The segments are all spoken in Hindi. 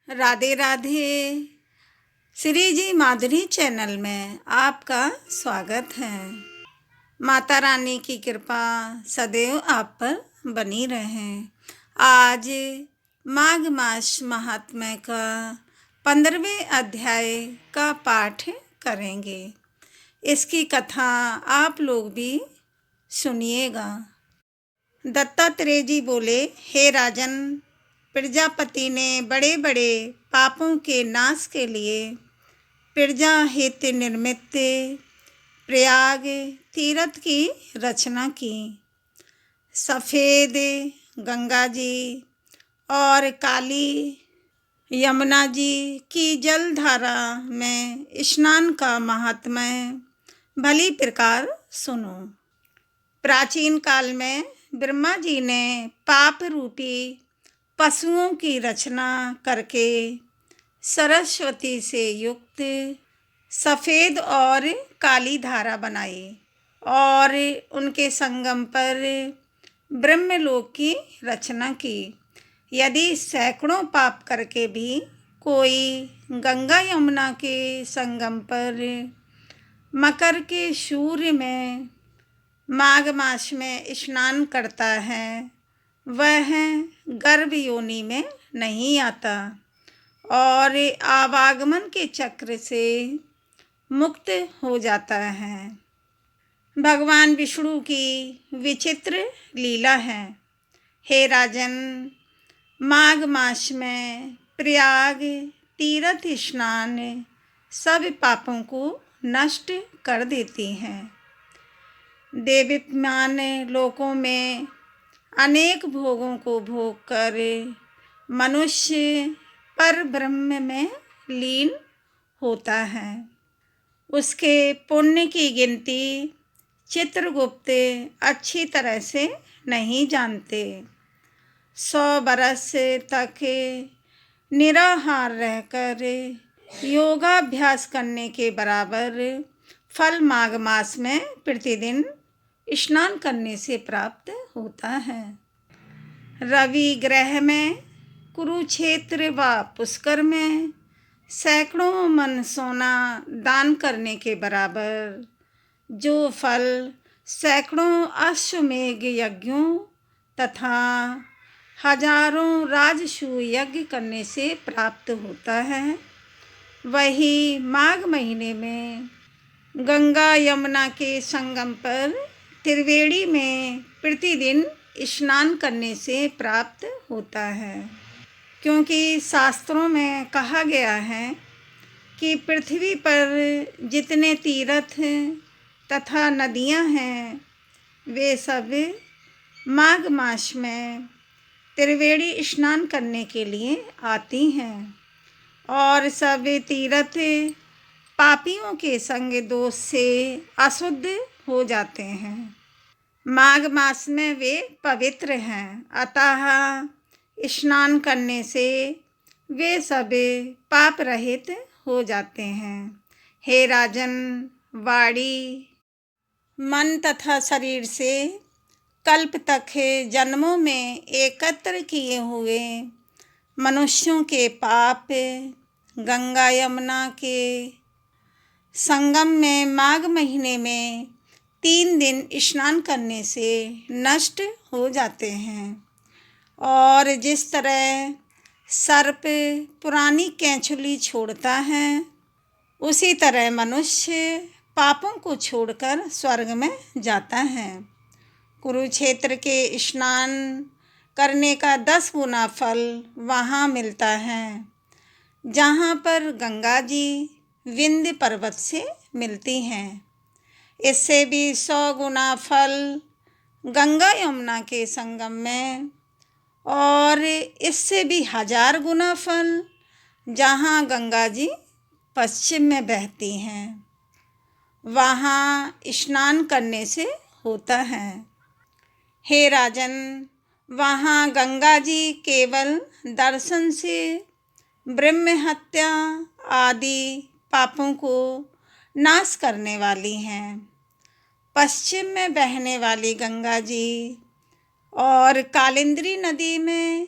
राधे राधे। श्री जी माधुरी चैनल में आपका स्वागत है। माता रानी की कृपा सदैव आप पर बनी रहे। आज माघ मास महात्म्य का 15वें अध्याय का पाठ करेंगे। इसकी कथा आप लोग भी सुनिएगा। दत्तात्रेय जी बोले, हे राजन, प्रजापति ने बड़े बड़े पापों के नाश के लिए प्रजा हित निर्मित प्रयाग तीर्थ की रचना की। सफ़ेद गंगा जी और काली यमुना जी की जलधारा में स्नान का महात्म्य भली प्रकार सुनो। प्राचीन काल में ब्रह्मा जी ने पाप रूपी पशुओं की रचना करके सरस्वती से युक्त सफ़ेद और काली धारा बनाई और उनके संगम पर ब्रह्मलोक की रचना की। यदि सैकड़ों पाप करके भी कोई गंगा यमुना के संगम पर मकर के सूर्य में माघ मास में स्नान करता है, वह गर्भ योनि में नहीं आता और आवागमन के चक्र से मुक्त हो जाता है। भगवान विष्णु की विचित्र लीला है। हे राजन, माघ मास में प्रयाग तीर्थ स्नान सब पापों को नष्ट कर देती हैं। देवमान लोकों में अनेक भोगों को भोग कर मनुष्य पर ब्रह्म में लीन होता है। उसके पुण्य की गिनती चित्रगुप्त अच्छी तरह से नहीं जानते। 100 बरस तक निराहार रहकर योगाभ्यास करने के बराबर फल माघ मास में प्रतिदिन स्नान करने से प्राप्त होता है। रवि ग्रह में, कुरुक्षेत्र व पुष्कर में सैकड़ों मन सोना दान करने के बराबर जो फल सैकड़ों अश्वमेघ यज्ञों तथा हजारों राजसूय यज्ञ करने से प्राप्त होता है, वही माघ महीने में गंगा यमुना के संगम पर त्रिवेणी में प्रतिदिन स्नान करने से प्राप्त होता है। क्योंकि शास्त्रों में कहा गया है कि पृथ्वी पर जितने तीर्थ तथा नदियां हैं, वे सब माघ मास में त्रिवेणी स्नान करने के लिए आती हैं और सब तीर्थ पापियों के संग दोष से अशुद्ध हो जाते हैं। माघ मास में वे पवित्र हैं, अतः स्नान करने से वे सब पाप रहित हो जाते हैं। हे राजन, वाणी, मन तथा शरीर से कल्प तक जन्मों में एकत्र किए हुए मनुष्यों के पाप गंगा यमुना के संगम में माघ महीने में 3 दिन स्नान करने से नष्ट हो जाते हैं। और जिस तरह सर्प पुरानी कैंचुली छोड़ता है, उसी तरह मनुष्य पापों को छोड़कर स्वर्ग में जाता है। कुरुक्षेत्र के स्नान करने का 10 गुना फल वहाँ मिलता है, जहाँ पर गंगा जी विंध्य पर्वत से मिलती हैं। इससे भी 100 गुना फल गंगा यमुना के संगम में और इससे भी 1000 गुना फल जहाँ गंगा जी पश्चिम में बहती हैं, वहाँ स्नान करने से होता है। हे राजन, वहाँ गंगा जी केवल दर्शन से ब्रह्म हत्या आदि पापों को नाश करने वाली हैं। पश्चिम में बहने वाली गंगा जी और कालिंदी नदी में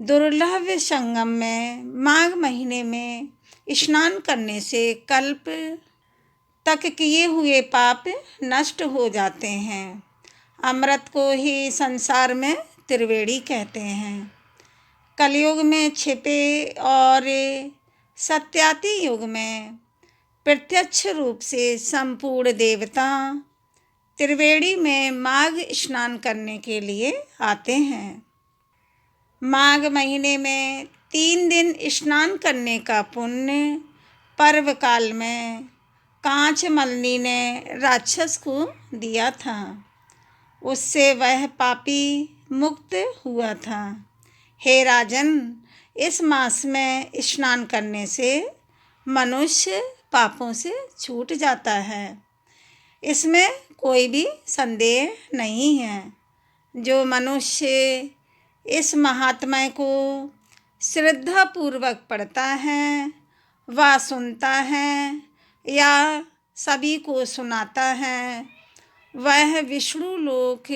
दुर्लभ संगम में माघ महीने में स्नान करने से कल्प तक किए हुए पाप नष्ट हो जाते हैं। अमृत को ही संसार में त्रिवेणी कहते हैं। कलयुग में छिपे और सत्याति युग में प्रत्यक्ष रूप से संपूर्ण देवता त्रिवेणी में माघ स्नान करने के लिए आते हैं। माघ महीने में 3 दिन स्नान करने का पुण्य पर्व काल में कांचमलनी ने राक्षस को दिया था। उससे वह पापी मुक्त हुआ था। हे राजन, इस मास में स्नान करने से मनुष्य पापों से छूट जाता है। इसमें कोई भी संदेह नहीं है। जो मनुष्य इस महात्म्य को श्रद्धापूर्वक पढ़ता है व सुनता है या सभी को सुनाता है, वह विष्णु लोक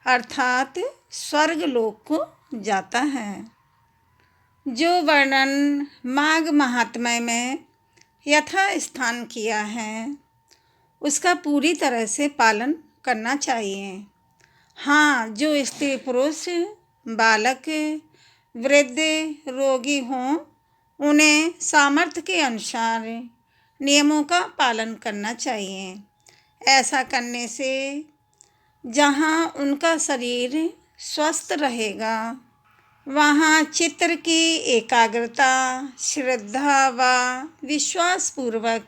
अर्थात स्वर्ग लोक को जाता है। जो वर्णन माघ महात्म्य में यथास्थान किया है, उसका पूरी तरह से पालन करना चाहिए। हाँ, जो स्त्री पुरुष बालक वृद्ध रोगी हों, उन्हें सामर्थ्य के अनुसार नियमों का पालन करना चाहिए। ऐसा करने से जहाँ उनका शरीर स्वस्थ रहेगा, वहाँ चित्त की एकाग्रता, श्रद्धा व विश्वास पूर्वक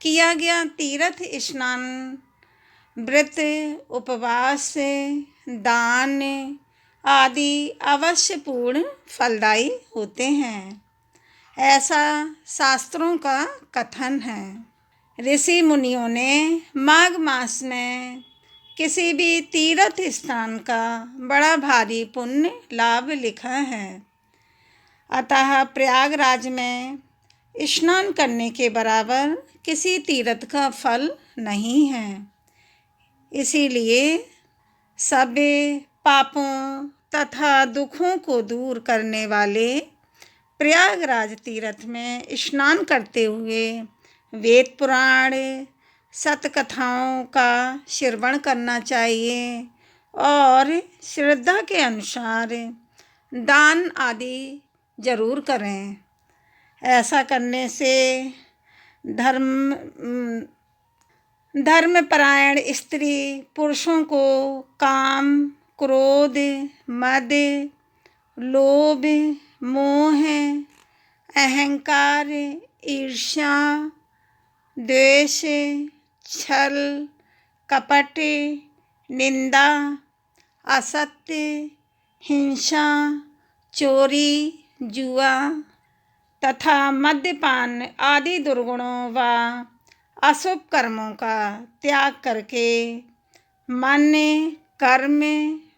किया गया तीर्थ स्नान, व्रत, उपवास, दान आदि अवश्य पूर्ण फलदायी होते हैं। ऐसा शास्त्रों का कथन है। ऋषि मुनियों ने माघ मास में किसी भी तीर्थ स्थान का बड़ा भारी पुण्य लाभ लिखा है। अतः प्रयागराज में स्नान करने के बराबर किसी तीर्थ का फल नहीं है। इसीलिए सब पापों तथा दुखों को दूर करने वाले प्रयागराज तीर्थ में स्नान करते हुए वेद पुराण सतकथाओं का श्रवण करना चाहिए और श्रद्धा के अनुसार दान आदि जरूर करें। ऐसा करने से धर्मपरायण स्त्री पुरुषों को काम, क्रोध, मद, लोभ, मोह, अहंकार, ईर्ष्या, द्वेष, छल, कपट, निंदा, असत्य, हिंसा, चोरी, जुआ तथा मद्यपान आदि दुर्गुणों व अशुभ कर्मों का त्याग करके मन, कर्म,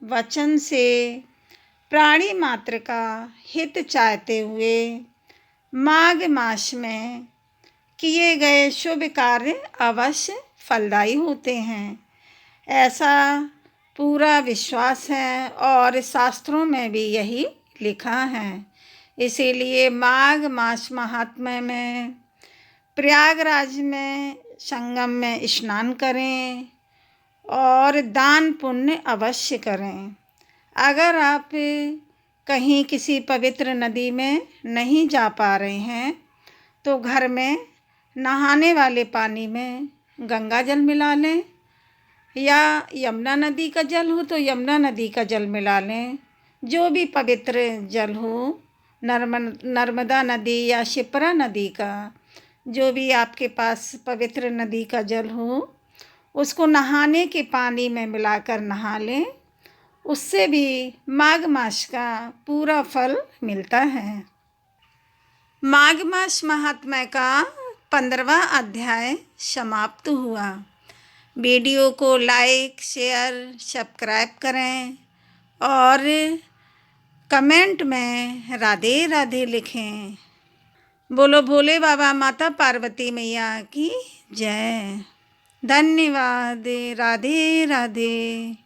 वचन से प्राणी मात्र का हित चाहते हुए माघ मास में किए गए शुभ कार्य अवश्य फलदायी होते हैं। ऐसा पूरा विश्वास है और शास्त्रों में भी यही लिखा है। इसीलिए माघ मास महात्म्य में प्रयागराज में संगम में स्नान करें और दान पुण्य अवश्य करें। अगर आप कहीं किसी पवित्र नदी में नहीं जा पा रहे हैं तो घर में नहाने वाले पानी में गंगा जल मिला लें या यमुना नदी का जल हो तो यमुना नदी का जल मिला लें। जो भी पवित्र जल हो, नर्मदा नदी या शिप्रा नदी का, जो भी आपके पास पवित्र नदी का जल हो, उसको नहाने के पानी में मिलाकर नहा लें। उससे भी माघ मास का पूरा फल मिलता है। माघ मास महात्म्य का 15वां अध्याय समाप्त हुआ। वीडियो को लाइक, शेयर, सब्सक्राइब करें और कमेंट में राधे राधे लिखें। बोलो भोले बाबा माता पार्वती मैया की जय। धन्यवाद। राधे राधे।